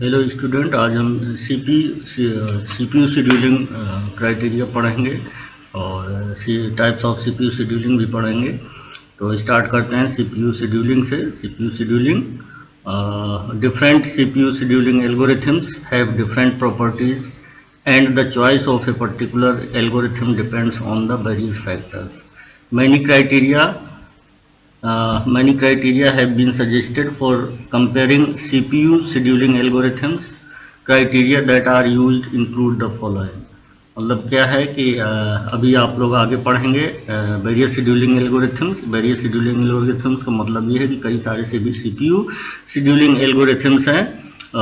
Hello student, आज हम CPU scheduling criteria पढ़ेंगे और टाइप्स ऑफ सीपीयू शेड्यूलिंग भी पढ़ेंगे। तो स्टार्ट करते हैं सीपीयू शेड्यूलिंग से। CPU scheduling, different CPU scheduling algorithms have different properties and the choice of a particular algorithm depends on the various factors. Many criteria have been suggested for comparing CPU scheduling algorithms. Criteria that are used include the following. मतलब क्या है कि अभी आप लोग आगे पढ़ेंगे various scheduling algorithms. Various scheduling algorithms का मतलब ये है कि कई सारे सीपीयू शेड्यूलिंग एल्गोरिथम्स हैं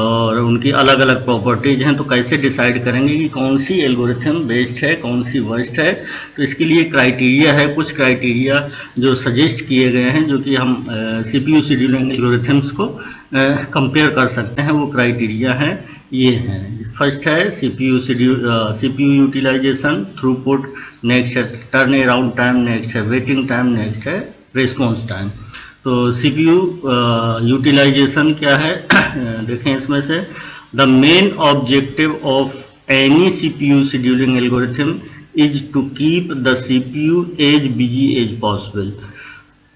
और उनकी अलग अलग प्रॉपर्टीज हैं। तो कैसे डिसाइड करेंगे कि कौन सी एल्गोरिथम बेस्ट है, कौन सी वर्स्ट है? तो इसके लिए क्राइटेरिया है, कुछ क्राइटेरिया जो सजेस्ट किए गए हैं, जो कि हम सीपीयू शेड्यूलिंग एल्गोरिथम्स को कंपेयर कर सकते हैं। वो क्राइटेरिया हैं, ये हैं। फर्स्ट है सीपीयू यूटिलाइजेशन, थ्रूपुट, नेक्स्ट है टर्न अराउंड टाइम, नेक्स्ट है वेटिंग टाइम, नेक्स्ट है रिस्पॉन्स टाइम। तो सीपीयू यूटिलाइजेशन क्या है? देखें इसमें से, the main objective of any CPU scheduling algorithm is to keep the CPU as busy as possible.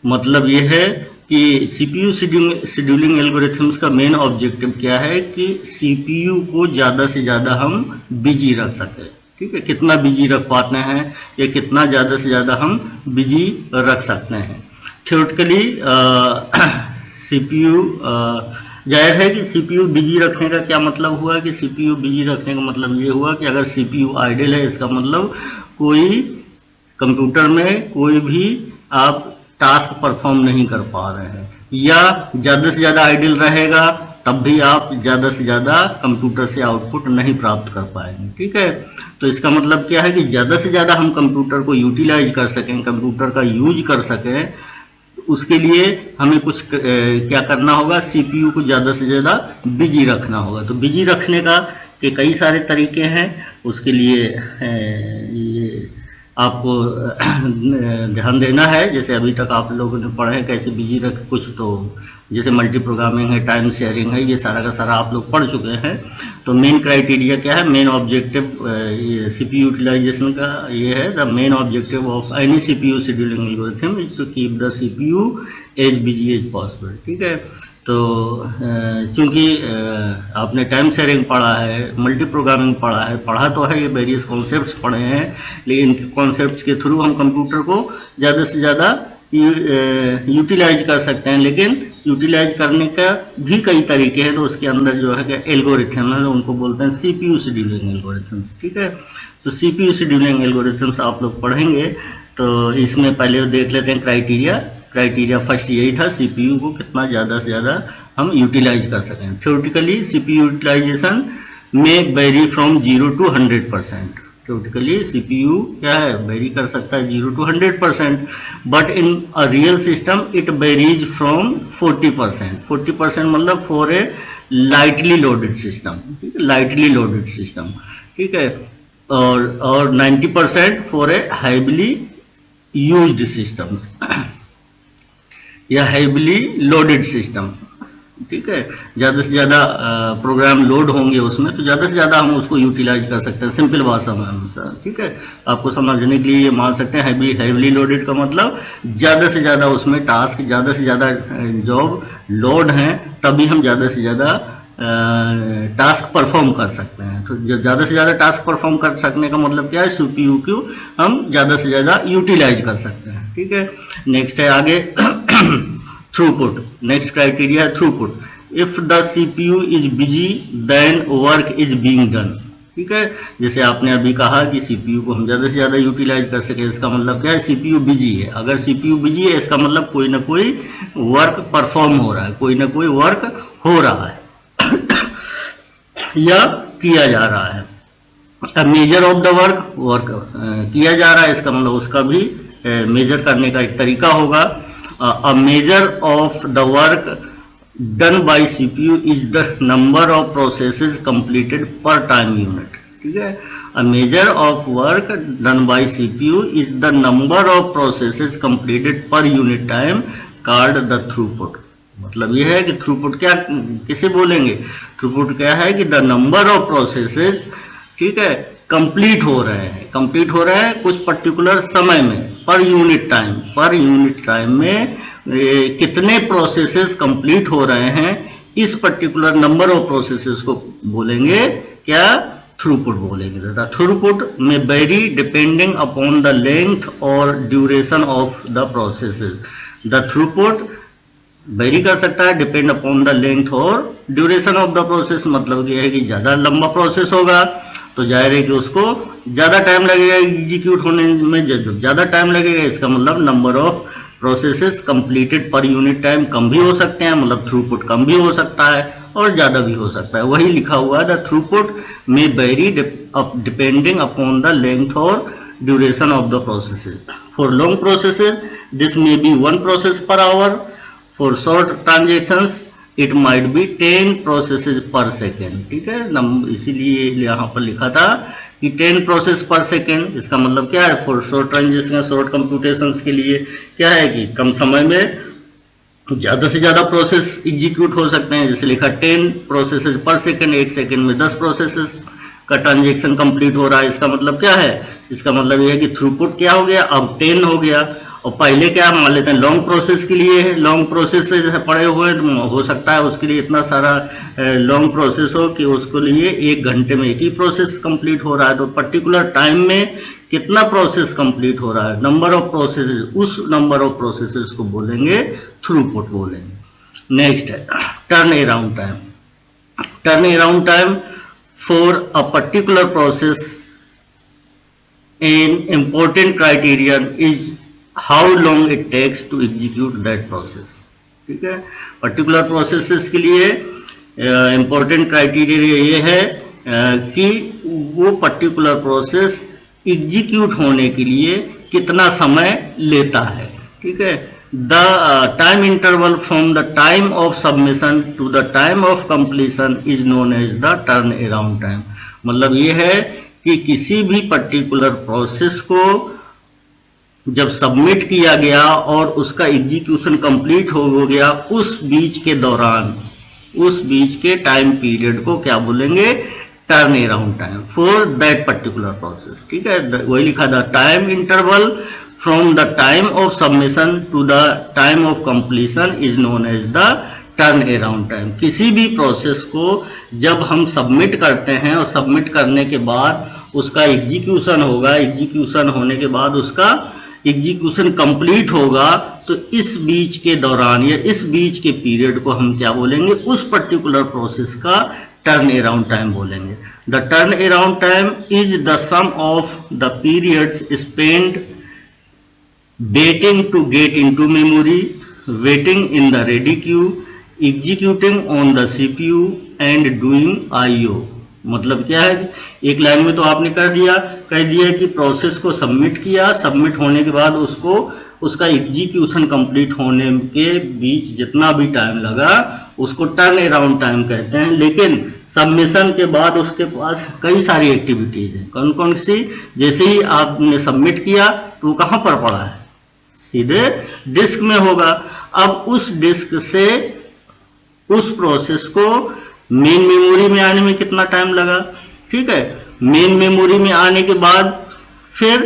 मतलब ये है कि सीपीयू शेड्यूलिंग एल्गोरिथम्स का मेन ऑब्जेक्टिव क्या है कि सीपीयू को ज़्यादा से ज़्यादा हम बिजी रख सकें। ठीक है, कितना बिजी रख पाते हैं या कितना ज़्यादा से ज़्यादा हम बिजी रख सकते हैं। थ्योरेटिकली सीपीयू, जाहिर है कि सीपीयू बिजी रखने का क्या मतलब हुआ कि सीपीयू बिजी रखने का मतलब ये हुआ कि अगर सीपीयू आइडल है, इसका मतलब कोई कंप्यूटर में कोई भी आप टास्क परफॉर्म नहीं कर पा रहे हैं, या ज़्यादा से ज़्यादा आइडल रहेगा तब भी आप ज़्यादा से ज़्यादा कंप्यूटर से आउटपुट नहीं प्राप्त कर पाएंगे। ठीक है, तो इसका मतलब क्या है कि ज़्यादा से ज़्यादा हम कंप्यूटर को यूटिलाइज कर सकें, कंप्यूटर का यूज कर सकें, उसके लिए हमें कुछ क्या करना होगा, सीपीयू को ज़्यादा से ज़्यादा बिजी रखना होगा। तो बिजी रखने का के कई सारे तरीके हैं। उसके लिए ये आपको ध्यान देना है। जैसे अभी तक आप लोगों ने पढ़ा है कैसे बिजी रख, कुछ तो जैसे मल्टी प्रोग्रामिंग है, टाइम शेयरिंग है, ये सारा का सारा आप लोग पढ़ चुके हैं। तो मेन क्राइटेरिया क्या है? मेन ऑब्जेक्टिव सीपीयू यूटिलाइजेशन का ये है, the main objective of any CPU scheduling algorithm is to keep the CPU as busy as possible. ठीक है, तो चूंकि आपने टाइम शेयरिंग पढ़ा है, मल्टी प्रोग्रामिंग पढ़ा तो है, ये वेरियस कॉन्सेप्ट्स पढ़े हैं, लेकिन इन कॉन्सेप्ट्स के थ्रू हम कंप्यूटर को ज़्यादा से ज़्यादा यूटिलाइज कर सकते हैं। लेकिन यूटिलाइज करने का भी कई तरीके हैं। तो उसके अंदर जो है कि एल्गोरिथम है, उनको बोलते हैं सीपीयू शेड्यूलिंग एल्गोरिथम्स। ठीक है, तो सीपीयू शेड्यूलिंग एल्गोरिथम्स आप लोग पढ़ेंगे। तो इसमें पहले देख लेते हैं क्राइटेरिया फर्स्ट यही था, सीपीयू को कितना ज़्यादा से ज़्यादा हम यूटिलाइज कर सकें। थ्योरेटिकली सीपीयू यूटिलाइजेशन में very from 0 to 100%। Theoretically CPU क्या है, वेरी कर सकता है 0 to 100%, but in a real system it varies from 40%। 40% मतलब for a lightly loaded system. ठीक है, लाइटली लोडेड सिस्टम। ठीक है, और 90% for a heavily used systems या हैवीली लोडेड सिस्टम। ठीक है, ज़्यादा से ज़्यादा प्रोग्राम लोड होंगे उसमें, तो ज़्यादा से ज़्यादा हम उसको यूटिलाइज कर सकते हैं, सिंपल भाषा में अनुसार। ठीक है, आपको समझने के लिए ये मान सकते हैं हैवीली लोडेड का मतलब ज़्यादा से ज़्यादा उसमें टास्क, ज़्यादा से ज़्यादा जॉब लोड हैं, तभी हम ज़्यादा से ज़्यादा टास्क परफॉर्म कर सकते हैं। तो ज़्यादा से ज़्यादा टास्क परफॉर्म कर सकने का मतलब क्या है, सीपीयू को हम ज़्यादा से ज़्यादा यूटिलाइज कर सकते हैं। ठीक है, नेक्स्ट है आगे थ्रूपुट। नेक्स्ट क्राइटेरिया है throughput. If the CPU is busy then work is being done. ठीक है, जैसे आपने अभी कहा कि सीपीयू को हम ज़्यादा से ज़्यादा यूटिलाइज कर सके, इसका मतलब क्या है, सीपीयू बिजी है। अगर सीपीयू बिजी है, इसका मतलब कोई ना कोई वर्क परफॉर्म हो रहा है, कोई ना कोई वर्क हो रहा है या किया जा रहा है। मेजर ऑफ द वर्क किया जा रहा है, इसका मतलब उसका भी मेजर करने का एक तरीका होगा। A measure of the work done by CPU is the number of processes completed per time unit. ठीक है, a measure of work done by CPU is the number of processes completed per unit time called the throughput. मतलब यह है कि throughput क्या किसे बोलेंगे, throughput क्या है कि द नंबर ऑफ प्रोसेसेस, ठीक है, कंप्लीट हो रहे हैं कुछ पर्टिकुलर समय में, पर यूनिट टाइम में कितने प्रोसेसेस कंप्लीट हो रहे हैं, इस पर्टिकुलर नंबर ऑफ प्रोसेसेस को बोलेंगे क्या, थ्रूपुट बोलेंगे। The throughput may vary depending upon the length और duration of the processes. The throughput vary कर सकता है डिपेंड अपॉन द लेंथ और ड्यूरेशन ऑफ द प्रोसेस, मतलब ये है कि ज्यादा लंबा प्रोसेस होगा तो जाहिर है कि उसको ज्यादा टाइम लगेगा एग्जीक्यूट होने में, ज्यादा टाइम लगेगा इसका मतलब number of processes completed per unit time कम भी हो सकते हैं, मतलब थ्रूपुट कम भी हो सकता है और ज्यादा भी हो सकता है। वही लिखा हुआ है the throughput may vary depending upon the length और duration of the processes. For long processes this may be 1 process per hour, for short transactions it might be 10 processes per second, ठीक है, इसीलिए यहाँ पर लिखा था कि 10 प्रोसेस पर सेकेंड। इसका मतलब क्या है, for short transaction, short computations के लिए क्या है कि कम समय में ज्यादा से ज्यादा प्रोसेस एग्जीक्यूट हो सकते हैं, जैसे लिखा 10 प्रोसेसेस पर सेकेंड, 1 सेकेंड में 10 प्रोसेसेस का ट्रांजेक्शन कंप्लीट हो रहा है। इसका मतलब क्या है, इसका मतलब यह है कि थ्रूपुट क्या हो गया, अब 10 हो गया। और पहले क्या मान लेते हैं लॉन्ग प्रोसेस के लिए है, लॉन्ग प्रोसेस से जैसे पड़े हुए तो हो सकता है उसके लिए इतना सारा लॉन्ग प्रोसेस हो कि उसके लिए 1 घंटे में एक ही प्रोसेस कंप्लीट हो रहा है, तो पर्टिकुलर टाइम में कितना प्रोसेस कंप्लीट हो रहा है, नंबर ऑफ प्रोसेसेस, उस नंबर ऑफ प्रोसेसेस को बोलेंगे थ्रूपुट बोलेंगे। नेक्स्ट है turnaround time. Turn around time for a particular process an important criterion is how long it takes to execute that process, ठीक है। पर्टिकुलर प्रोसेसेस के लिए important criteria ये है कि वो पर्टिकुलर प्रोसेस एग्जीक्यूट होने के लिए कितना समय लेता है, ठीक है। The time interval from the time of submission to the time of completion is known as the turnaround time. मतलब ये है कि किसी भी पर्टिकुलर प्रोसेस को जब सबमिट किया गया और उसका एग्जीक्यूशन कंप्लीट हो गया, उस बीच के दौरान, उस बीच के टाइम पीरियड को क्या बोलेंगे, turnaround time for that particular process, ठीक है। वही लिखा था time interval from the time of submission to the time of completion is known as the turnaround time. किसी भी प्रोसेस को जब हम सबमिट करते हैं और सबमिट करने के बाद उसका एग्जीक्यूशन होगा, एग्जीक्यूशन होने के बाद उसका एग्जीक्यूशन कंप्लीट होगा, तो इस बीच के दौरान या इस बीच के पीरियड को हम क्या बोलेंगे, उस पर्टिकुलर प्रोसेस का टर्न अराउंड टाइम बोलेंगे। The turnaround time is the sum of the periods spend waiting to get into memory, waiting in the ready queue, executing on the CPU and doing IO. मतलब क्या है, एक line में तो आपने कह दिया कि प्रोसेस को सबमिट किया, सबमिट होने के बाद उसको उसका एग्जीक्यूशन कंप्लीट होने के बीच जितना भी टाइम लगा उसको टर्न अराउंड टाइम कहते हैं। लेकिन सबमिशन के बाद उसके पास कई सारी एक्टिविटीज है, कौन कौन सी, जैसे ही आपने सबमिट किया तो कहां पर पड़ा है, सीधे डिस्क में होगा। अब उस डिस्क से उस प्रोसेस को मेन मेमोरी में आने में कितना टाइम लगा, ठीक है। मेन मेमोरी में आने के बाद फिर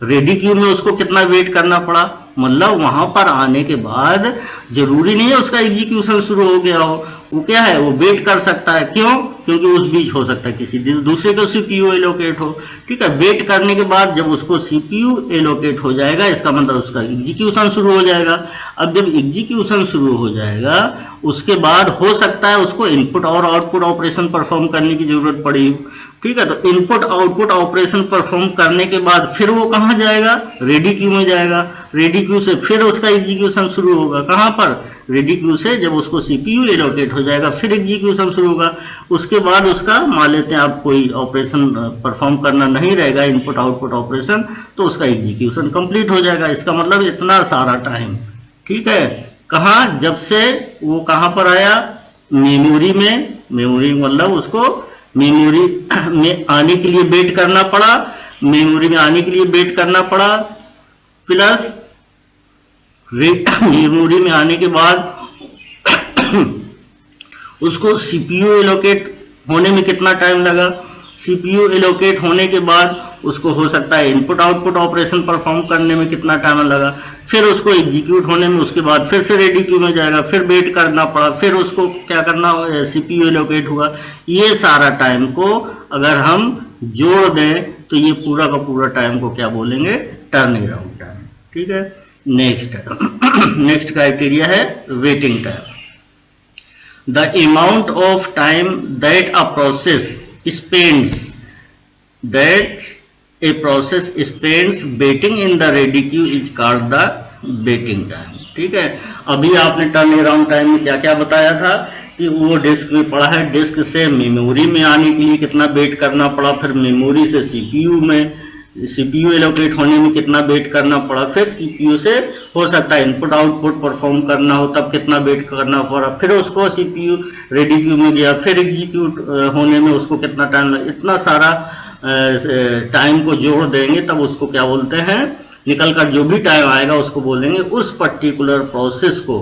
रेडी क्यू में उसको कितना वेट करना पड़ा, मतलब वहां पर आने के बाद जरूरी नहीं है उसका एग्जीक्यूशन शुरू हो गया हो, वो क्या है, वो वेट कर सकता है। क्यों, क्योंकि उस बीच हो सकता है किसी दूसरे को सीपीयू एलोकेट हो, ठीक है। वेट करने के बाद जब उसको सीपीयू एलोकेट हो जाएगा, इसका मतलब उसका एग्जीक्यूशन शुरू हो जाएगा। अब जब एग्जीक्यूशन शुरू हो जाएगा उसके बाद हो सकता है उसको इनपुट और आउटपुट ऑपरेशन परफॉर्म करने की जरूरत पड़ी, ठीक है। तो इनपुट आउटपुट ऑपरेशन परफॉर्म करने के बाद फिर वो कहां जाएगा, रेडी क्यू में जाएगा। रेडी क्यू से फिर उसका एग्जीक्यूशन शुरू होगा, कहां पर, रेडी क्यू से। जब उसको सीपीयू एलोकेट हो जाएगा फिर एग्जीक्यूशन शुरू होगा। उसके बाद उसका मान लेते हैं आप कोई ऑपरेशन परफॉर्म करना नहीं रहेगा, इनपुट आउटपुट ऑपरेशन, तो उसका एग्जीक्यूशन कंप्लीट हो जाएगा। इसका मतलब इतना सारा टाइम, ठीक है। कहां, जब से वो कहां पर आया, मेमोरी में, मेमोरी मतलब उसको मेमोरी में आने के लिए वेट करना पड़ा, मेमोरी में आने के लिए वेट करना पड़ा, प्लस मेमोरी में आने के बाद उसको सीपीयू एलोकेट होने में कितना टाइम लगा, सीपीयू एलोकेट होने के बाद उसको हो सकता है इनपुट आउटपुट ऑपरेशन परफॉर्म करने में कितना टाइम लगा, फिर उसको एग्जीक्यूट होने में, उसके बाद फिर से रेडी क्यू में जाएगा, फिर वेट करना पड़ा, फिर उसको क्या करना, सीपीयू एलोकेट हुआ। ये सारा टाइम को अगर हम जोड़ दें तो ये पूरा का पूरा टाइम को क्या बोलेंगे, टर्न अराउंड टाइम। ठीक है, नेक्स्ट क्राइटेरिया है waiting time. The amount of time that a process spends waiting in the ready queue is called the waiting time। ठीक है, अभी आपने टर्न अराउंड टाइम में क्या क्या बताया था कि वो डिस्क में पड़ा है, डिस्क से मेमोरी में आने के लिए कितना वेट करना पड़ा, फिर मेमोरी से सीपीयू में, सीपीयू एलोकेट होने में कितना वेट करना पड़ा, फिर सीपीयू से हो सकता है इनपुट आउटपुट परफॉर्म करना हो तब कितना वेट करना पड़ा, फिर उसको सीपीयू रेडी क्यू में गया, फिर एग्जीक्यूट होने में उसको कितना टाइम लगा। इतना सारा टाइम को जोड़ देंगे तब उसको क्या बोलते हैं, निकल कर जो भी टाइम आएगा उसको बोलेंगे उस पर्टिकुलर प्रोसेस को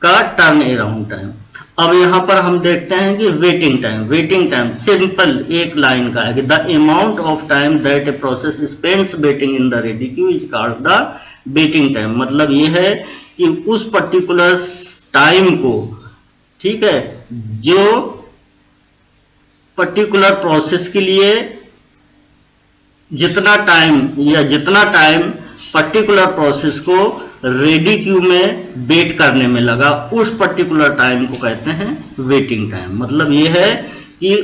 का टर्न अराउंड टाइम। अब यहां पर हम देखते हैं कि वेटिंग टाइम सिंपल एक लाइन का है कि the amount of time that a process spends waiting in the ready Q is called the waiting time. मतलब ये है कि उस पर्टिकुलर टाइम को, ठीक है, जो पर्टिकुलर प्रोसेस के लिए जितना टाइम पर्टिकुलर प्रोसेस को रेडी क्यू में वेट करने में लगा, उस पर्टिकुलर टाइम को कहते हैं वेटिंग टाइम। मतलब ये है कि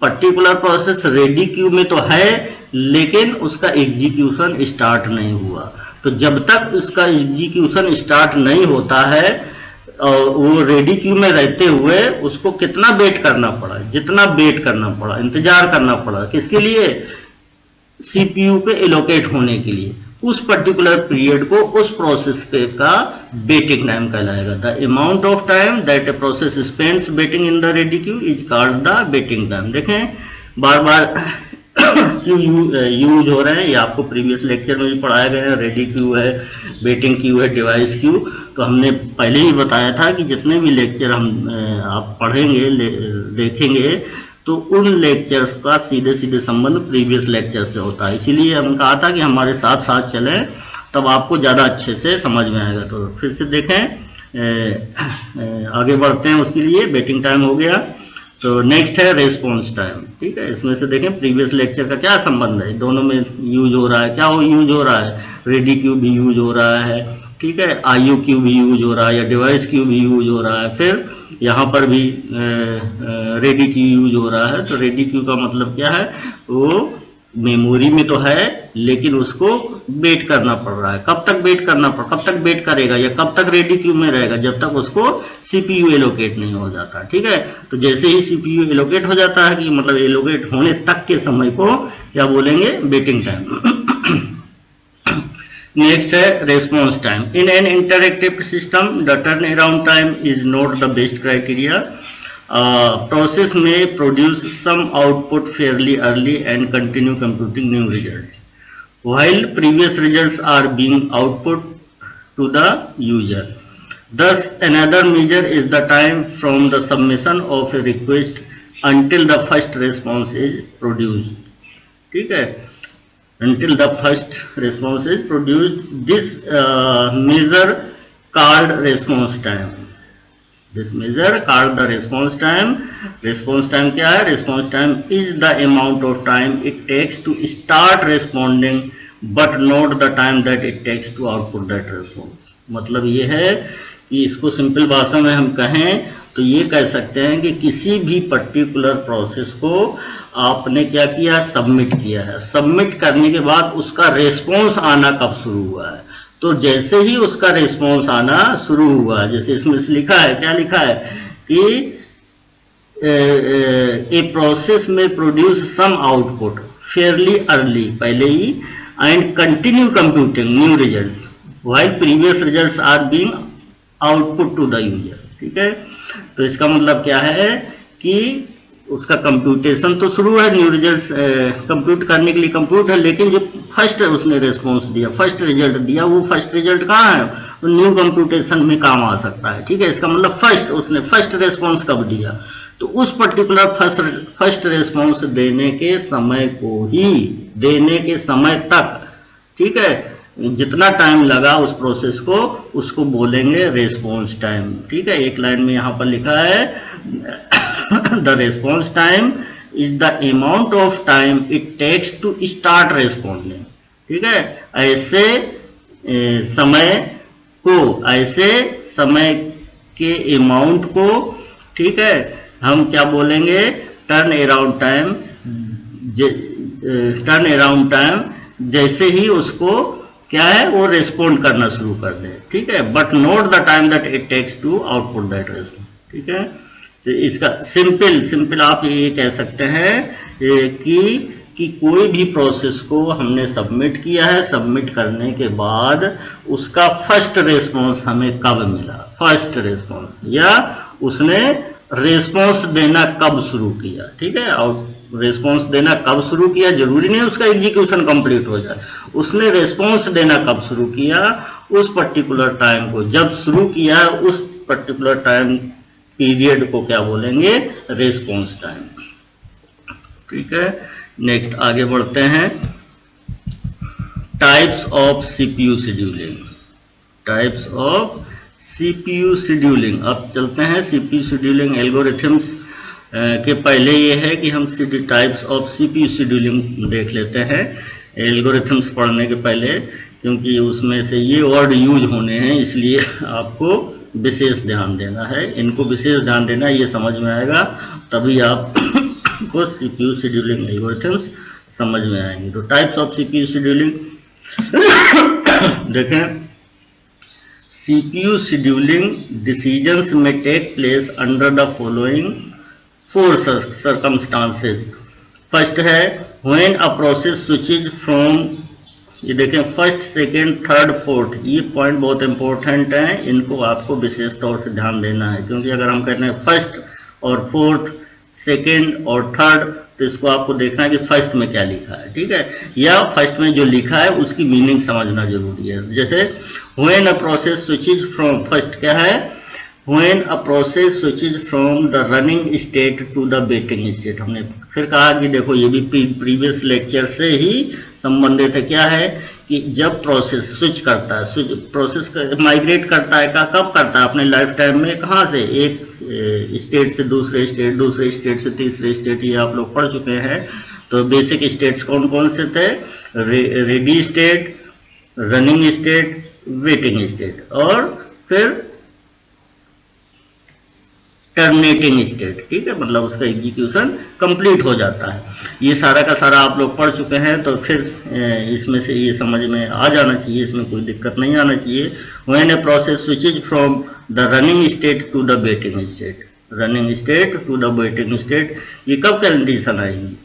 पर्टिकुलर प्रोसेस रेडी क्यू में तो है लेकिन उसका एग्जीक्यूशन स्टार्ट नहीं हुआ, तो जब तक उसका एग्जीक्यूशन स्टार्ट नहीं होता है और वो रेडी क्यू में रहते हुए उसको कितना वेट करना पड़ा, जितना वेट करना पड़ा, इंतजार करना पड़ा, किसके लिए, सीपीयू के एलोकेट होने के लिए, उस पर्टिकुलर पीरियड को उस प्रोसेस का वेटिंग टाइम कहलाएगा। The amount of time that a process spends waiting in the ready Q is called the waiting time. देखें बार बार क्यू यूज हो रहे हैं, ये आपको प्रीवियस लेक्चर में भी पढ़ाया गया है। रेडी क्यू है, वेटिंग क्यू है, डिवाइस क्यू। तो हमने पहले ही बताया था कि जितने भी लेक्चर हम आप पढ़ेंगे देखेंगे तो उन लेक्चर्स का सीधे सीधे संबंध प्रीवियस लेक्चर से होता है। इसीलिए हम कहा था कि हमारे साथ साथ चलें तब आपको ज़्यादा अच्छे से समझ में आएगा। तो फिर से देखें, आगे बढ़ते हैं। उसके लिए वेटिंग टाइम हो गया, तो नेक्स्ट है रेस्पॉन्स टाइम। ठीक है, इसमें से देखें प्रीवियस लेक्चर का क्या संबंध है, दोनों में यूज हो रहा है, क्या वो यूज हो रहा है, रेडी क्यू भी यूज हो रहा है, ठीक है, आईओ क्यू भी यूज हो रहा है या डिवाइस क्यू भी यूज हो रहा है, फिर यहाँ पर भी रेडी क्यू यूज हो रहा है। तो रेडी क्यू का मतलब क्या है, वो मेमोरी में तो है लेकिन उसको वेट करना पड़ रहा है। कब तक वेट करना कब तक वेट करेगा या कब तक रेडी क्यू में रहेगा, जब तक उसको सीपीयू एलोकेट नहीं हो जाता। ठीक है, तो जैसे ही सीपीयू एलोकेट हो जाता है कि मतलब एलोकेट होने तक के समय को क्या बोलेंगे, वेटिंग टाइम। नेक्स्ट है response time. In an interactive system the turnaround time is not the best criteria. Process may produce some output fairly early and continue computing new results, while previous results are being output to the user. Thus, another measure is the time from the submission of a request until the first response is produced. ठीक है, until the first response is produced. This measure called response time. This measure called the response time. Response time क्या है? Response time is the amount of time it takes to start responding, but not the time that it takes to output that response. मतलब ये है कि इसको simple भाषा में हम कहें तो ये कह सकते हैं कि किसी भी पर्टिकुलर प्रोसेस को आपने क्या किया, सबमिट किया है। सबमिट करने के बाद उसका रेस्पॉन्स आना कब शुरू हुआ है, तो जैसे ही उसका रिस्पॉन्स आना शुरू हुआ, जैसे इसमें लिखा है, क्या लिखा है कि a process may produce some output fairly early, पहले ही, and continue computing new results while previous results are being output to the user. ठीक है, तो इसका मतलब क्या है कि उसका कंप्यूटेशन तो शुरू है, न्यू रिजल्ट्स कंप्यूट करने के लिए कंप्यूट है, लेकिन जो फर्स्ट उसने रिस्पॉन्स दिया, फर्स्ट रिजल्ट दिया, वो फर्स्ट रिजल्ट कहाँ है, तो न्यू कंप्यूटेशन में काम आ सकता है। ठीक है, इसका मतलब उसने फर्स्ट रेस्पॉन्स कब दिया, तो उस पर्टिकुलर फर्स्ट रेस्पॉन्स देने के समय तक, ठीक है, जितना टाइम लगा उस प्रोसेस को, उसको बोलेंगे रेस्पॉन्स टाइम। ठीक है, एक लाइन में यहां पर लिखा है the response time is the amount of time it takes to start responding. ठीक है, ऐसे समय के अमाउंट को, ठीक है, हम क्या बोलेंगे, टर्न अराउंड टाइम, जैसे ही उसको क्या है वो रेस्पॉन्ड करना शुरू कर दे। ठीक है, but not the time that it takes to output that response. ठीक है, तो इसका सिंपल आप ये कह सकते हैं कि कोई भी प्रोसेस को हमने सबमिट किया है, सबमिट करने के बाद उसका फर्स्ट रेस्पॉन्स हमें कब मिला, फर्स्ट रेस्पॉन्स, या उसने रेस्पॉन्स देना कब शुरू किया। ठीक है, और रेस्पॉन्स देना कब शुरू किया जरूरी नहीं उसका एग्जीक्यूशन कंप्लीट हो जाए, उसने रेस्पॉन्स देना कब शुरू किया, उस पर्टिकुलर टाइम को जब शुरू किया, उस पर्टिकुलर टाइम पीरियड को क्या बोलेंगे, रेस्पॉन्स टाइम। ठीक है, नेक्स्ट आगे बढ़ते हैं, types of CPU scheduling. Types of CPU scheduling, अब चलते हैं सीपीयू शेड्यूलिंग एल्गोरिथम्स के पहले ये है कि हम टाइप्स ऑफ सीपीयू शेड्यूलिंग देख लेते हैं एल्गोरिथम्स पढ़ने के पहले, क्योंकि उसमें से ये वर्ड यूज होने हैं, इसलिए आपको विशेष ध्यान देना है, इनको विशेष ध्यान देना, ये समझ में आएगा तभी आप को सीपीयू शेड्यूलिंग एल्गोरिथम्स समझ में आएंगे। तो टाइप्स ऑफ सीपीयू शेड्यूलिंग देखें, CPU scheduling decisions may take place under the following 4 circumstances। First है when a process switches from, ये देखें फर्स्ट, सेकेंड, थर्ड, फोर्थ, ये पॉइंट बहुत इंपॉर्टेंट है, इनको आपको विशेष तौर से ध्यान देना है, क्योंकि अगर हम कहते हैं फर्स्ट और फोर्थ, सेकेंड और थर्ड, तो इसको आपको देखना है कि फर्स्ट में क्या लिखा है। ठीक है, या फर्स्ट में जो लिखा है उसकी मीनिंग समझना जरूरी है। जैसे when a process switches from, first क्या है, when a process switches from the running state to the waiting state. हमने फिर कहा कि देखो ये भी प्रीवियस लेक्चर से ही संबंधित है, क्या है कि जब प्रोसेस स्विच करता है, प्रोसेस माइग्रेट करता है, कब करता है, अपने लाइफ टाइम में, कहाँ से, एक स्टेट से दूसरे स्टेट, दूसरे स्टेट से तीसरे स्टेट, ये आप लोग पढ़ चुके हैं। तो बेसिक स्टेट्स कौन कौन से थे, ready state, running state, waiting state, और फिर टर्मिनेटिंग स्टेट। ठीक है, मतलब उसका एग्जीक्यूशन कंप्लीट हो जाता है। ये सारा का सारा आप लोग पढ़ चुके हैं, तो फिर इसमें से ये समझ में आ जाना चाहिए, इसमें कोई दिक्कत नहीं आना चाहिए। When a process switches from the running state to the waiting state, running state to the waiting state, ये कब कंडीशन आएगी,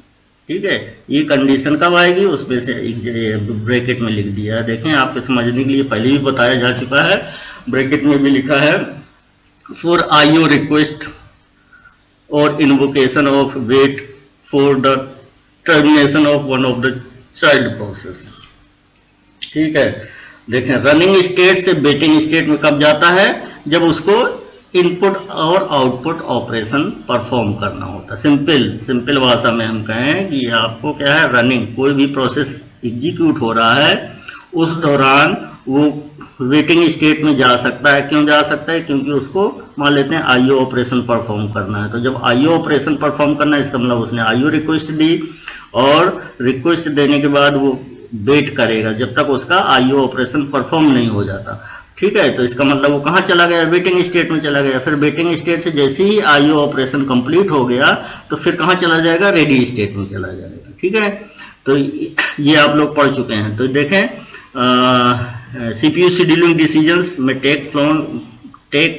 ठीक है, ये कंडीशन कब आएगी, उसमें से एक ब्रैकेट में लिख दिया है। देखें, आपके समझने के लिए पहले भी बताया जा चुका है, ब्रैकेट में भी लिखा है, for IO request or invocation of wait for the termination of one of the child process। ठीक है, देखें रनिंग स्टेट से वेटिंग स्टेट में कब जाता है, जब उसको इनपुट और आउटपुट ऑपरेशन परफॉर्म करना होता है। सिंपल भाषा में हम कहें कि आपको क्या है, रनिंग कोई भी प्रोसेस एग्जीक्यूट हो रहा है, उस दौरान वो वेटिंग स्टेट में जा सकता है। क्यों जा सकता है, क्योंकि उसको मान लेते हैं आईओ ऑपरेशन परफॉर्म करना है। तो जब आईओ ऑपरेशन परफॉर्म करना है, इसका मतलब उसने आईओ रिक्वेस्ट दी, और रिक्वेस्ट देने के बाद वो वेट करेगा जब तक उसका आईओ ऑपरेशन परफॉर्म नहीं हो जाता। ठीक है, तो इसका मतलब वो कहाँ चला गया, वेटिंग स्टेट में चला गया। फिर वेटिंग स्टेट से जैसे ही आईओ ऑपरेशन कंप्लीट हो गया, तो फिर कहाँ चला जाएगा, रेडी स्टेट में चला जाएगा। ठीक है, तो ये आप लोग पढ़ चुके हैं। तो देखें, CPU scheduling decisions may take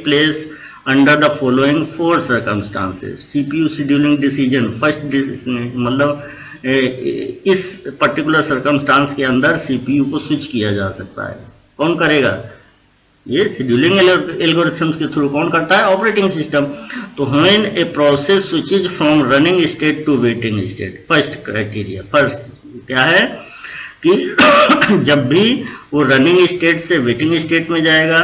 place under the following 4 circumstances। CPU scheduling decision first मतलब इस पर्टिकुलर सर्कमस्टांस के अंदर CPU को स्विच किया जा सकता है। कौन करेगा, ये शेड्यूलिंग एल्गोरिथम्स के थ्रू कौन करता है, ऑपरेटिंग सिस्टम। तो when a process switches from running state to waiting state, first criteria, first क्या है कि जब भी वो रनिंग स्टेट से वेटिंग स्टेट में जाएगा।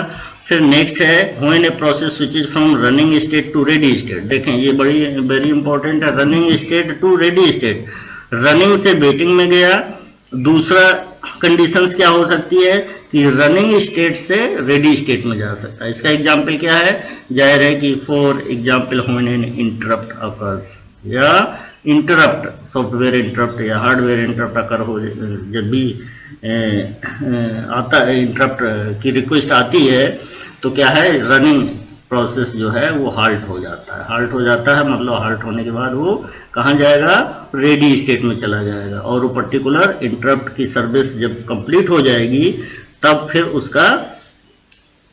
फिर नेक्स्ट है when a process switches from running state to ready state. देखें ये बड़ी वेरी इंपॉर्टेंट है, running state to ready state. Running से वेटिंग में गया। दूसरा कंडीशंस क्या हो सकती है कि रनिंग स्टेट से रेडी स्टेट में जा सकता है। इसका एग्जाम्पल क्या है, जाहिर है कि for example when an interrupt occurs, या इंटरप्ट सॉफ्टवेयर इंटरप्ट या हार्डवेयर इंटरप्ट अकर हो, जब भी आता है इंटरप्ट की रिक्वेस्ट आती है तो क्या है, रनिंग प्रोसेस जो है वो हाल्ट हो जाता है। हाल्ट हो जाता है मतलब हाल्ट होने के बाद वो कहाँ जाएगा, रेडी स्टेट में चला जाएगा। और वो पर्टिकुलर इंटरप्ट की सर्विस जब कंप्लीट हो जाएगी तब फिर उसका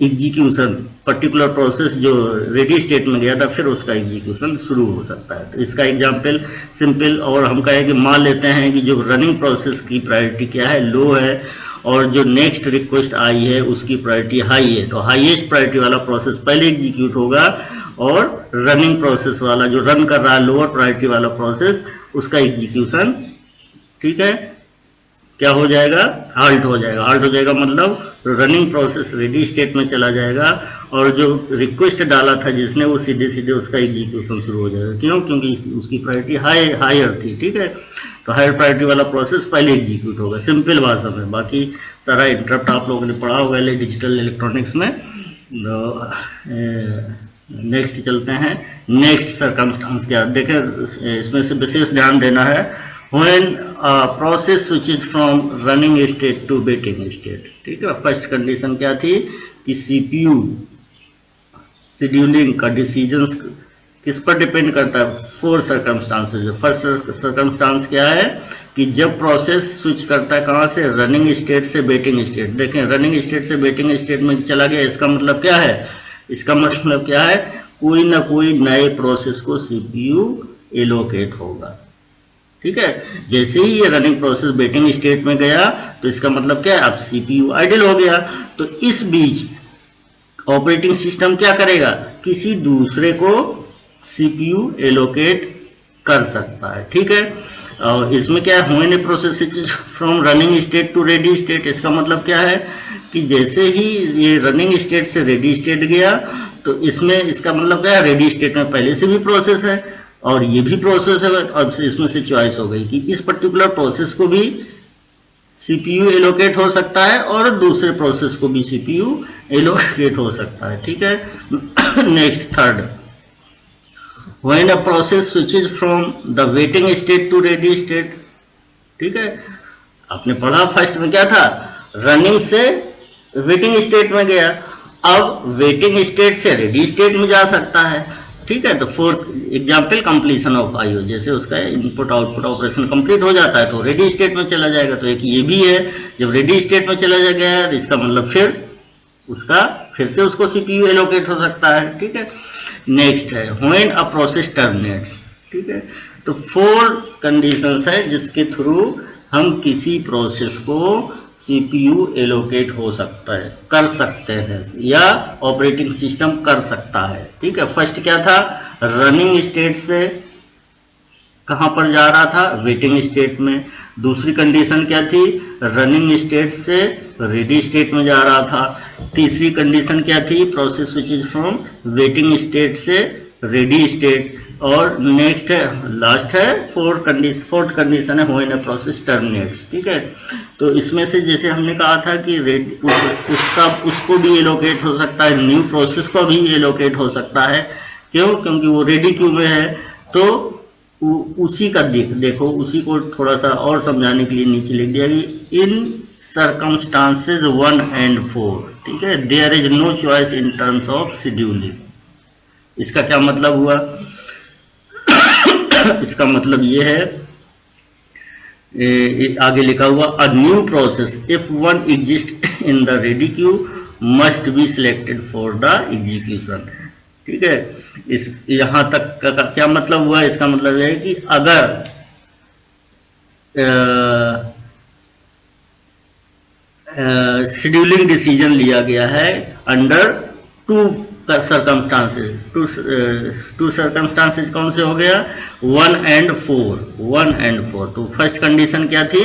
एग्जीक्यूशन, पर्टिकुलर प्रोसेस जो रेडी स्टेट में गया था फिर उसका एग्जीक्यूशन शुरू हो सकता है। तो इसका एग्जाम्पल सिंपल, और हम कहें कि मान लेते हैं कि जो रनिंग प्रोसेस की प्रायोरिटी क्या है, लो है, और जो नेक्स्ट रिक्वेस्ट आई है उसकी प्रायोरिटी हाई है। तो हाईएस्ट प्रायोरिटी वाला प्रोसेस पहले एग्जीक्यूट होगा और रनिंग प्रोसेस वाला जो रन कर रहा है लोअर प्रायोरिटी वाला प्रोसेस, उसका एग्जीक्यूशन, ठीक है, क्या हो जाएगा, हाल्ट हो जाएगा। हाल्ट हो जाएगा मतलब रनिंग प्रोसेस रेडी स्टेट में चला जाएगा और जो रिक्वेस्ट डाला था जिसने वो सीधे सीधे उसका एग्जीक्यूशन शुरू हो जाएगा। क्यों, क्योंकि उसकी प्रायोरिटी हायर थी, ठीक है। तो हायर प्रायोरिटी वाला प्रोसेस पहले एग्जीक्यूट होगा, सिंपल भाषा में। बाकी सारा इंटरप्ट आप लोगों ने पढ़ा होगा डिजिटल इलेक्ट्रॉनिक्स में। नेक्स्ट चलते हैं, नेक्स्ट सर्कमस्टांस क्या, देखें इसमें से विशेष ध्यान देना है। When a process switches from running state to waiting state, ठीक है। फर्स्ट कंडीशन क्या थी कि सीपीयू शेड्यूलिंग का डिसीजंस किस पर डिपेंड करता है, 4 सर्कमस्टांसेस। फर्स्ट सर्कमस्टांस क्या है कि जब प्रोसेस स्विच करता है कहाँ से, रनिंग स्टेट से वेटिंग स्टेट। देखें रनिंग स्टेट से वेटिंग स्टेट में चला गया, इसका मतलब क्या है, इसका मतलब क्या है, कोई ना कोई नए प्रोसेस को सीपीयू एलोकेट होगा, ठीक है। जैसे ही ये रनिंग प्रोसेस वेटिंग स्टेट में गया तो इसका मतलब क्या है, अब सीपीयू आइडल हो गया। तो इस बीच ऑपरेटिंग सिस्टम क्या करेगा, किसी दूसरे को सीपीयू एलोकेट कर सकता है, ठीक है। और इसमें क्या है, when a process switches from running state to ready state, इसका मतलब क्या है कि जैसे ही ये रनिंग स्टेट से रेडी स्टेट गया तो इसमें इसका मतलब क्या है, रेडी स्टेट में पहले से भी प्रोसेस है और ये भी प्रोसेस है। अब इसमें से चॉइस हो गई कि इस पर्टिकुलर प्रोसेस को भी सीपीयू एलोकेट हो सकता है और दूसरे प्रोसेस को भी सीपीयू एलोकेट हो सकता है, ठीक है। Next third, when a process switches from the waiting state to ready state, ठीक है। आपने पढ़ा फर्स्ट में क्या था, रनिंग से वेटिंग स्टेट में गया, अब वेटिंग स्टेट से रेडी स्टेट में जा सकता है, ठीक है। तो fourth example completion of IO, जैसे उसका इनपुट आउटपुट ऑपरेशन कंप्लीट हो जाता है तो रेडी स्टेट में चला जाएगा। तो एक ये भी है, जब रेडी स्टेट में चला जाएगा तो इसका मतलब फिर से उसको सीपीयू एलोकेट हो सकता है, ठीक है। नेक्स्ट है व्हेन अ प्रोसेस टर्मिनेट्स, ठीक है। तो 4 कंडीशंस है जिसके थ्रू हम किसी प्रोसेस को सीपीयू एलोकेट हो सकता है, कर सकते हैं, या ऑपरेटिंग सिस्टम कर सकता है, ठीक है। फर्स्ट क्या था, रनिंग स्टेट से कहां पर जा रहा था, वेटिंग स्टेट में। दूसरी कंडीशन क्या थी, रनिंग स्टेट से रेडी स्टेट में जा रहा था। तीसरी कंडीशन क्या थी, process switches from waiting state से रेडी स्टेट। और नेक्स्ट है, लास्ट है फोर्थ कंडीशन है व्हेन अ प्रोसेस टर्मिनेट्स, ठीक है। तो इसमें से जैसे हमने कहा था कि उसको भी एलोकेट हो सकता है, न्यू प्रोसेस को भी एलोकेट हो सकता है। क्यों, क्योंकि वो रेडी क्यू में है। तो उसी का देखो उसी को थोड़ा सा और समझाने के लिए नीचे लिख दिया कि इन सर्कमस्टांसेस 1 and 4, ठीक है, there is no choice in terms of scheduling. इसका क्या मतलब हुआ, इसका मतलब ये है, आगे लिखा हुआ, अ new process if one exist in the ready Q must be selected for the execution, ठीक है। इस यहां तक का क्या मतलब हुआ, इसका मतलब है कि अगर शेड्यूलिंग डिसीजन लिया गया है अंडर 2 सर्कमस्टांसेस, टू सर्कमस्टांसेस कौन से हो गया, 1 and 4। तो फर्स्ट कंडीशन क्या थी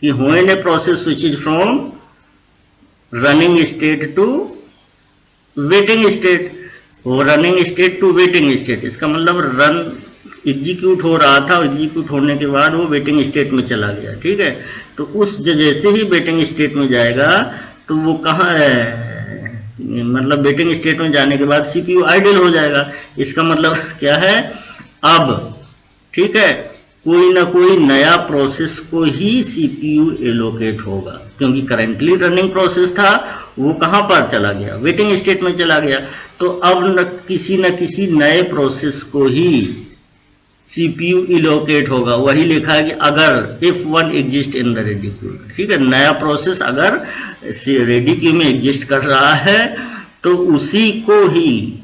कि when a process switches from running state to waiting state, वो running state to waiting state, इसका मतलब रन एग्जीक्यूट हो रहा था, एग्जीक्यूट होने के बाद वो वेटिंग स्टेट में चला गया, ठीक है। तो उस जैसे ही वेटिंग स्टेट में जाएगा तो वो कहाँ है, मतलब वेटिंग स्टेट में जाने के बाद सीपीयू आइडल हो जाएगा। इसका मतलब क्या है, अब ठीक है कोई ना कोई नया प्रोसेस को ही सीपीयू एलोकेट होगा, क्योंकि करेंटली रनिंग प्रोसेस था वो कहां पर चला गया, वेटिंग स्टेट में चला गया। तो अब न किसी नए प्रोसेस को ही सीपीयू एलोकेट होगा। वही लिखा है कि अगर if one exist in the ready Q, ठीक है, नया प्रोसेस अगर रेडी क्यू में एग्जिस्ट कर रहा है तो उसी को ही,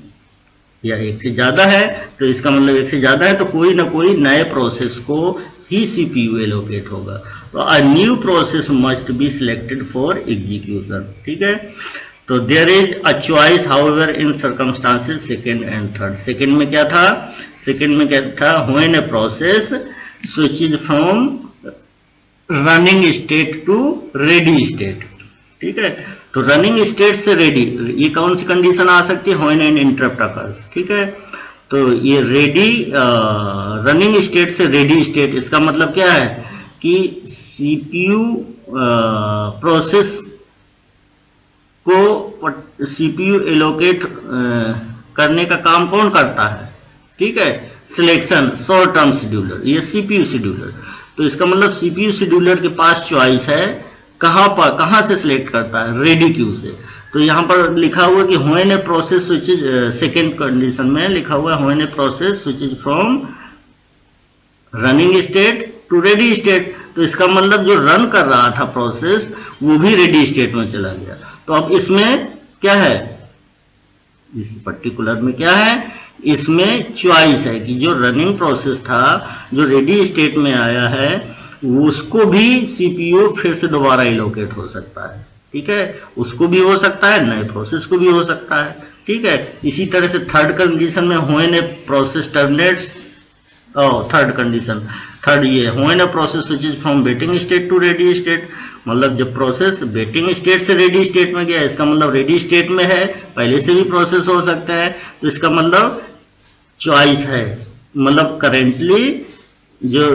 या एक से ज्यादा है तो इसका मतलब एक से ज्यादा है तो कोई ना कोई नए प्रोसेस को ही सीपीयू एलोकेट होगा। तो a new process must be selected for execution, ठीक है। तो there is a choice however in circumstances second and third. Second में क्या था, सेकंड में क्या था, when a process switches from running state to ready state, ठीक है। तो रनिंग स्टेट से रेडी, ये कौन सी कंडीशन आ सकती है, व्हेन एन इंटरप्ट अकर्स, ठीक है। तो ये रेडी रनिंग स्टेट से रेडी स्टेट, इसका मतलब क्या है कि सीपीयू प्रोसेस को सीपीयू एलोकेट करने का काम कौन करता है, ठीक है, सिलेक्शन शॉर्ट टर्म शेड्यूलर, ये सीपीयू शेड्यूलर। तो इसका मतलब सीपीयू शेड्यूलर के पास चॉइस है कहां से सिलेक्ट करता है, रेडी क्यू से। तो यहां पर लिखा हुआ कि when a process switches, second condition में लिखा हुआ है when a process switches from running state to ready state. तो इसका मतलब जो रन कर रहा था प्रोसेस वो भी रेडी स्टेट में चला गया। तो अब इसमें क्या है, इस पर्टिकुलर में क्या है, इसमें चॉइस है कि जो रनिंग प्रोसेस था जो रेडी स्टेट में आया है उसको भी सीपीयू फिर से दोबारा एलोकेट हो सकता है, ठीक है, उसको भी हो सकता है, नए प्रोसेस को भी हो सकता है, ठीक है। इसी तरह से थर्ड कंडीशन में when a process terminates, third condition, third ये when a process switches from waiting state to ready state, मतलब जब प्रोसेस वेटिंग स्टेट से रेडी स्टेट में गया, इसका मतलब रेडी स्टेट में है, पहले से भी प्रोसेस हो सकता है, तो इसका मतलब चॉइस है, मतलब करेंटली जो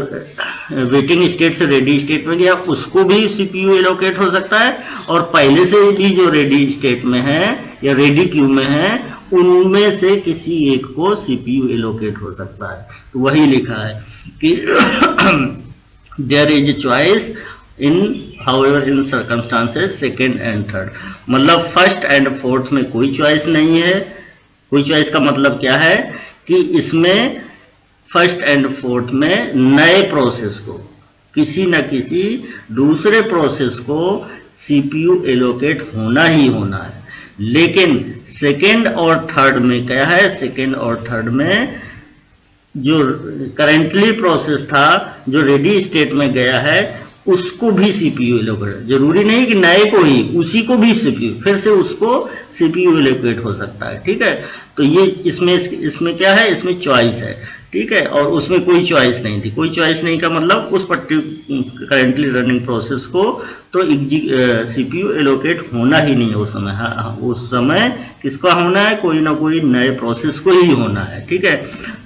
वेटिंग स्टेट से रेडी स्टेट में गया उसको भी सीपीयू एलोकेट हो सकता है, और पहले से भी जो रेडी स्टेट में है या रेडी क्यू में है उनमें से किसी एक को सीपीयू एलोकेट हो सकता है। तो वही लिखा है कि there is a choice in however in circumstances second and third, मतलब फर्स्ट एंड फोर्थ में कोई चॉइस नहीं है। कोई चॉइस का मतलब क्या है कि इसमें फर्स्ट एंड फोर्थ में नए प्रोसेस को, किसी न किसी दूसरे प्रोसेस को सीपीयू एलोकेट होना ही होना है। लेकिन सेकेंड और थर्ड में क्या है, सेकेंड और थर्ड में जो करेंटली प्रोसेस था जो रेडी स्टेट में गया है उसको भी सीपीयू एलोकेट, जरूरी नहीं कि नए को ही, उसी को भी सीपीयू फिर से उसको सीपीयू एलोकेट हो सकता है, ठीक है। तो ये इसमें क्या है, इसमें चॉइस है, ठीक है, और उसमें कोई चॉइस नहीं थी। कोई चॉइस नहीं का मतलब उस करेंटली रनिंग प्रोसेस को तो सीपीयू एलोकेट होना ही नहीं है उस समय। हाँ, उस समय किसका होना है, कोई ना कोई नए प्रोसेस को ही होना है, ठीक है।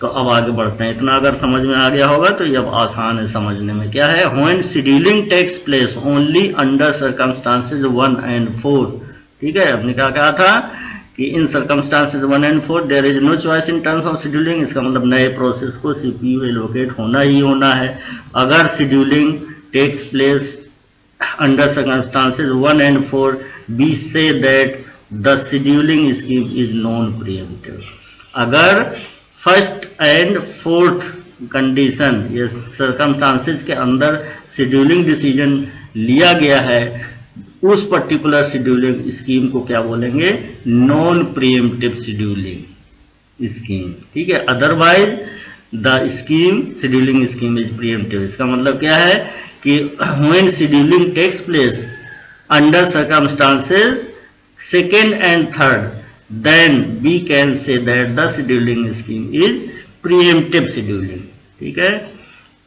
तो अब आगे बढ़ते हैं, इतना अगर समझ में आ गया होगा तो ये अब आसान है समझने में। क्या है, when scheduling takes place only under circumstances 1 and 4, ठीक है। हमने क्या कहा था कि in circumstances 1 and 4 there is no choice in terms of scheduling, इसका मतलब नए प्रोसेस को सीपीयू एलोकेट होना ही होना है। अगर scheduling takes place under circumstances 1 and 4 we say that the scheduling scheme is non-preemptive। अगर फर्स्ट एंड फोर्थ कंडीशन ये सर्कमस्टांसेस के अंदर शेड्यूलिंग डिसीजन लिया गया है उस पर्टिकुलर शेड्यूलिंग स्कीम को क्या बोलेंगे, नॉन प्रीएम्प्टिव शेड्यूलिंग स्कीम, ठीक है। Otherwise the scheme scheduling scheme is pre-emptive. इसका मतलब क्या है कि when scheduling takes place under circumstances second and third, then we can say that the scheduling scheme is preemptive scheduling, ठीक है।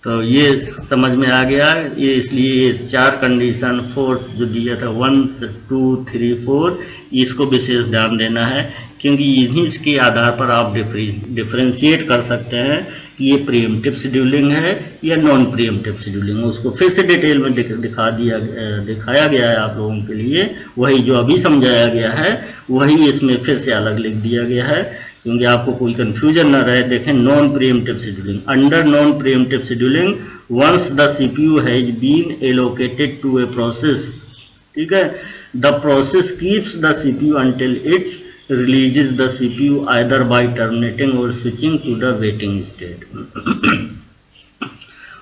तो ये समझ में आ गया। ये इसलिए ये 4 कंडीशन, फोर्थ जो दिया था 1 2 3 4, इसको विशेष ध्यान देना है, क्योंकि इन्हीं के आधार पर आप डिफरेंशिएट कर सकते हैं कि ये प्रीएम्प्टिव शेड्यूलिंग है या नॉन प्रीएम्प्टिव शेड्यूलिंग है। उसको फिर से डिटेल में दिखाया गया है आप लोगों के लिए। वही जो अभी समझाया गया है वही इसमें फिर से अलग लिख दिया गया है, क्योंकि आपको कोई कंफ्यूजन ना रहे। देखें, non preemptive scheduling, under non preemptive scheduling once the CPU has been allocated to a process, ठीक है, the process keeps the CPU until it releases the CPU either by terminating or switching to the waiting state।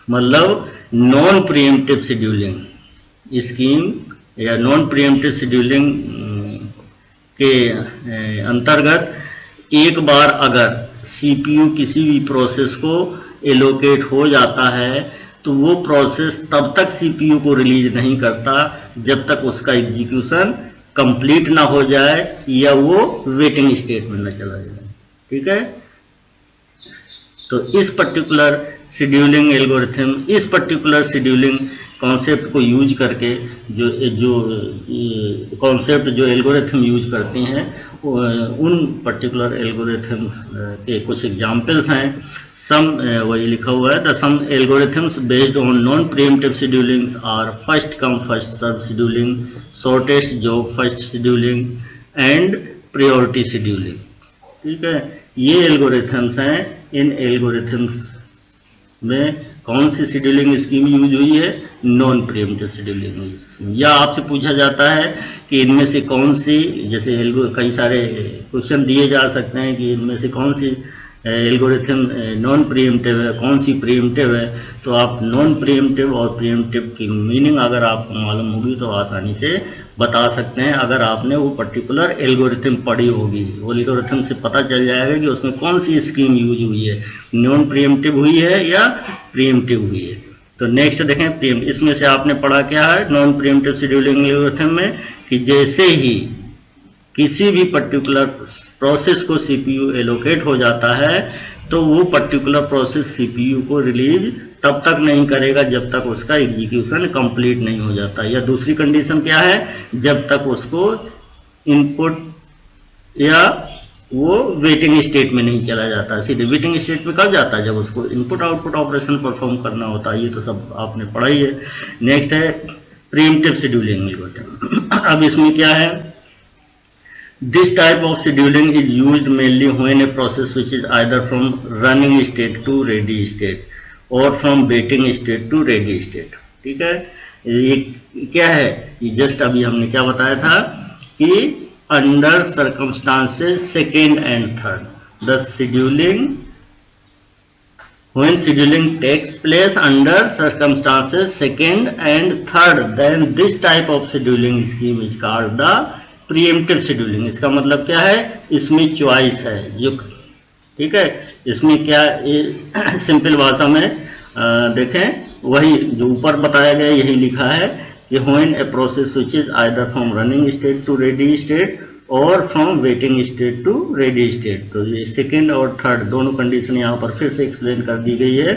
मतलब non preemptive scheduling scheme या non preemptive scheduling के अंतर्गत एक बार अगर CPU किसी भी प्रोसेस को एलोकेट हो जाता है तो वो प्रोसेस तब तक सीपीयू को रिलीज नहीं करता जब तक उसका एग्जीक्यूशन कंप्लीट ना हो जाए या वो वेटिंग स्टेट में ना चला जाए, ठीक है। तो इस पर्टिकुलर शेड्यूलिंग एल्गोरिथम, इस पर्टिकुलर शेड्यूलिंग कॉन्सेप्ट को यूज करके जो कॉन्सेप्ट जो एल्गोरिथम यूज करते हैं उन पर्टिकुलर एल्गोरिथम के कुछ एग्जाम्पल्स हैं। वही लिखा हुआ है, the some algorithms based on non preemptive scheduling are first come first serve scheduling, shortest job first scheduling and priority scheduling, ठीक है। ये एल्गोरिथम्स हैं। इन एल्गोरिथम्स में कौन सी शेड्यूलिंग स्कीम यूज हुई है? Non preemptive scheduling. या आपसे पूछा जाता है कि इनमें से कौन सी, जैसे कई सारे क्वेश्चन दिए जा सकते हैं कि इनमें से कौन सी एल्गोरिथम नॉन प्रीएम्प्टिव है, कौन सी प्रीएम्प्टिव है। तो आप नॉन प्रीएम्प्टिव और प्रीएम्प्टिव की मीनिंग अगर आपको मालूम होगी तो आसानी से बता सकते हैं। अगर आपने वो पर्टिकुलर एल्गोरिथम पढ़ी होगी, वो एल्गोरिथम से पता चल जाएगा कि उसमें कौन सी स्कीम यूज हुई है, नॉन प्रीएम्प्टिव हुई है या प्रीएम्प्टिव हुई है। तो नेक्स्ट देखें, इसमें से आपने पढ़ा क्या है नॉन प्रीएम्प्टिव शेड्यूलिंग एल्गोरिथम में, कि जैसे ही किसी भी पर्टिकुलर प्रोसेस को सीपीयू एलोकेट हो जाता है तो वो पर्टिकुलर प्रोसेस सीपीयू को रिलीज तब तक नहीं करेगा जब तक उसका एग्जीक्यूशन कंप्लीट नहीं हो जाता। या दूसरी कंडीशन क्या है, जब तक उसको इनपुट या वो वेटिंग स्टेट में नहीं चला जाता। सीधे वेटिंग स्टेट में कब जाता है? जब उसको इनपुट आउटपुट ऑपरेशन परफॉर्म करना होता है। ये तो सब आपने पढ़ा ही है। नेक्स्ट है प्रीएम्प्टिव शेड्यूलिंग एल्गोरिथम। अब इसमें क्या है, this type of scheduling is used mainly when a process switches either from running state to ready state or from waiting state to ready state, ठीक है। ये क्या है, ये जस्ट अभी हमने क्या बताया था कि under circumstances second and third, the scheduling when scheduling takes place under circumstances second and third, then this type of scheduling scheme is called the pre-emptive scheduling. इसका मतलब क्या है, इसमें चॉइस है जो, ठीक है। इसमें क्या, सिंपल भाषा में देखें, वही जो ऊपर बताया गया यही लिखा है कि when a process switches either from running state to ready state और from waiting state to ready state. तो ये सेकेंड और थर्ड दोनों कंडीशन यहाँ पर फिर से एक्सप्लेन कर दी गई है।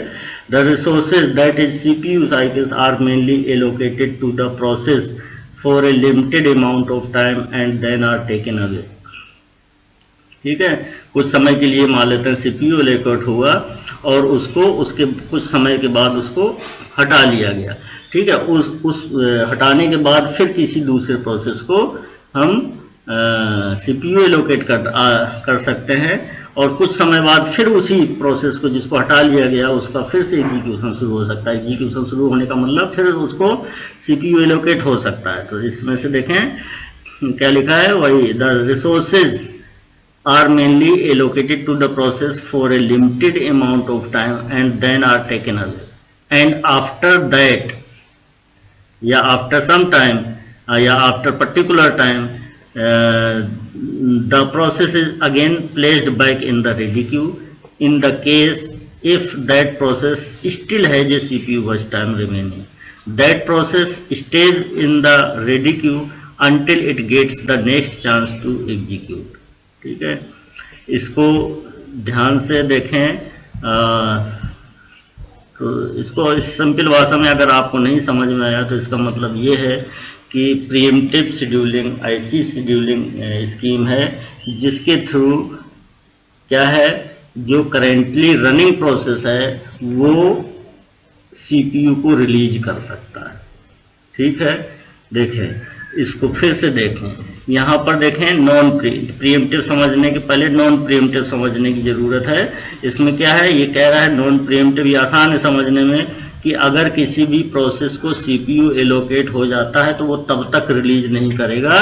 The resources that is CPU cycles are mainly allocated to the process for a limited amount of time and then are taken away, ठीक है। कुछ समय के लिए मान लेते हैं सीपीयू एलोकेट हुआ और उसके कुछ समय के बाद उसको हटा लिया गया, ठीक है। उस हटाने के बाद फिर किसी दूसरे प्रोसेस को हम सीपीयू एलोकेट कर सकते हैं और कुछ समय बाद फिर उसी प्रोसेस को जिसको हटा लिया गया उसका फिर से एग्जीक्यूशन शुरू हो सकता है। एग्जीक्यूशन शुरू होने का मतलब फिर उसको सीपीयू एलोकेट हो सकता है। तो इसमें से देखें क्या लिखा है, वही the resources are mainly allocated to the process for a limited amount of time and then are taken away and after that या आफ्टर सम टाइम या after particular time the process is again placed back in the ready queue in the case if that process still has a CPU burst time remaining. That process stays in the ready queue until it gets the next chance to execute, ठीक है। इसको ध्यान से देखें, तो इसको इस simple भाषा में अगर आपको नहीं समझ में आया तो इसका मतलब ये है कि प्रीएम्प्टिव शेड्यूलिंग ऐसी शेड्यूलिंग स्कीम है जिसके थ्रू क्या है, जो करेंटली रनिंग प्रोसेस है वो सीपीयू को रिलीज कर सकता है। ठीक है, देखें इसको फिर से देखें, यहाँ पर देखें नॉन प्रीएम्प्टिव समझने के पहले नॉन प्रीएम्प्टिव समझने की जरूरत है। इसमें क्या है, ये कह रहा है नॉन प्रीएम्प्टिव, ये आसान है समझने में कि अगर किसी भी प्रोसेस को सीपीयू एलोकेट हो जाता है तो वो तब तक रिलीज नहीं करेगा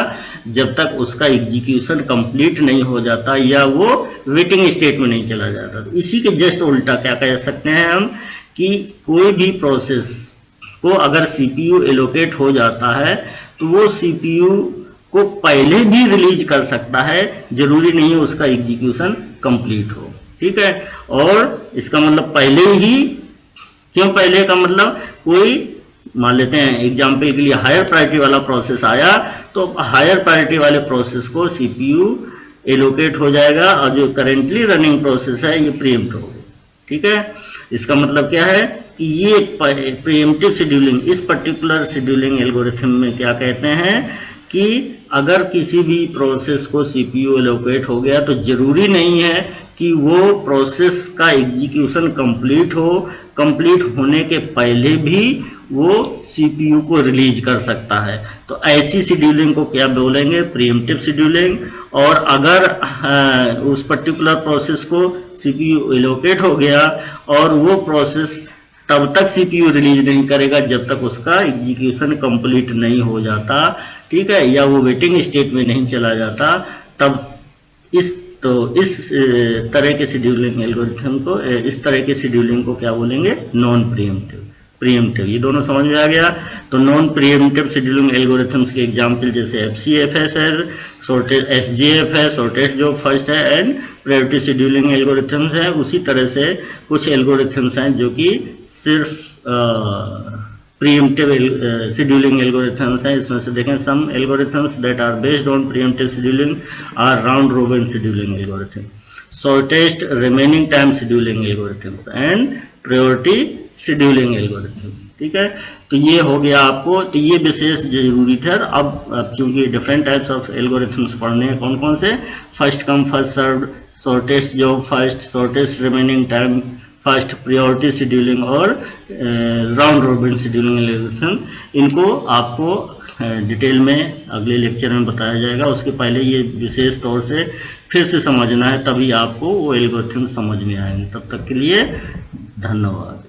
जब तक उसका एग्जीक्यूशन कंप्लीट नहीं हो जाता या वो वेटिंग स्टेट में नहीं चला जाता। तो इसी के जस्ट उल्टा क्या कह सकते हैं हम कि कोई भी प्रोसेस को अगर सीपीयू एलोकेट हो जाता है तो वो सीपीयू को पहले भी रिलीज कर सकता है, जरूरी नहीं है उसका एग्जीक्यूशन कंप्लीट हो। ठीक है, और इसका मतलब पहले ही, क्यों पहले का मतलब, कोई मान लेते हैं एग्जाम्पल के लिए हायर प्रायोरिटी वाला प्रोसेस आया तो हायर प्रायोरिटी वाले प्रोसेस को सीपीयू एलोकेट हो जाएगा और जो करेंटली रनिंग प्रोसेस है ये प्रीएम्प्ट होगा। ठीक है, इसका मतलब क्या है कि ये प्रीएम्प्टिव शेड्यूलिंग, इस पर्टिकुलर शेड्यूलिंग एल्गोरिथम में क्या कहते हैं कि अगर किसी भी प्रोसेस को सीपीयू एलोकेट हो गया तो जरूरी नहीं है कि वो प्रोसेस का एग्जीक्यूशन कंप्लीट हो, कंप्लीट होने के पहले भी वो सीपीयू को रिलीज कर सकता है। तो ऐसी शेड्यूलिंग को क्या बोलेंगे, प्रीएम्प्टिव शेड्यूलिंग। और अगर उस पर्टिकुलर प्रोसेस को सीपीयू एलोकेट हो गया और वो प्रोसेस तब तक सीपीयू रिलीज नहीं करेगा जब तक उसका एग्जीक्यूशन कंप्लीट नहीं हो जाता, ठीक है, या वो वेटिंग स्टेट में नहीं चला जाता, तब इस तरह के शेड्यूलिंग एल्गोरिथम को, इस तरह के शेड्यूलिंग को क्या बोलेंगे, नॉन प्रीएम्प्टिव। प्रीएम्प्टिव, ये दोनों समझ में आ गया। तो नॉन प्रीएम्प्टिव शेड्यूलिंग एल्गोरिथम्स के एग्जांपल जैसे एफसीएफएस है, एसजीएफ है, शॉर्टेस्ट जॉब फर्स्ट है, एंड प्रायोरिटी शेड्यूलिंग एल्गोरिथम्स है। उसी तरह से कुछ एल्गोरिथम्स हैं जो कि सिर्फ प्रीएम्प्टिव शेड्यूलिंग एल्गोरिथम्स हैं। इसमें से देखें, some algorithms that are based on preemptive scheduling are round robin scheduling algorithm, shortest remaining time scheduling algorithm and priority scheduling algorithm. ठीक है, तो ये हो गया आपको, तो ये विशेष जरूरी था। अब चूंकि डिफरेंट टाइप्स ऑफ एल्गोरिथम्स पढ़ने हैं, कौन कौन से, first come first served, shortest job first, shortest remaining time first, priority scheduling और राउंड रोबिन शेड्यूलिंग एल्गोरिथम, इनको आपको डिटेल में अगले लेक्चर में बताया जाएगा। उसके पहले ये विशेष तौर से फिर से समझना है, तभी आपको वो एल्गोरिथम समझ में आएंगे। तब तक के लिए धन्यवाद।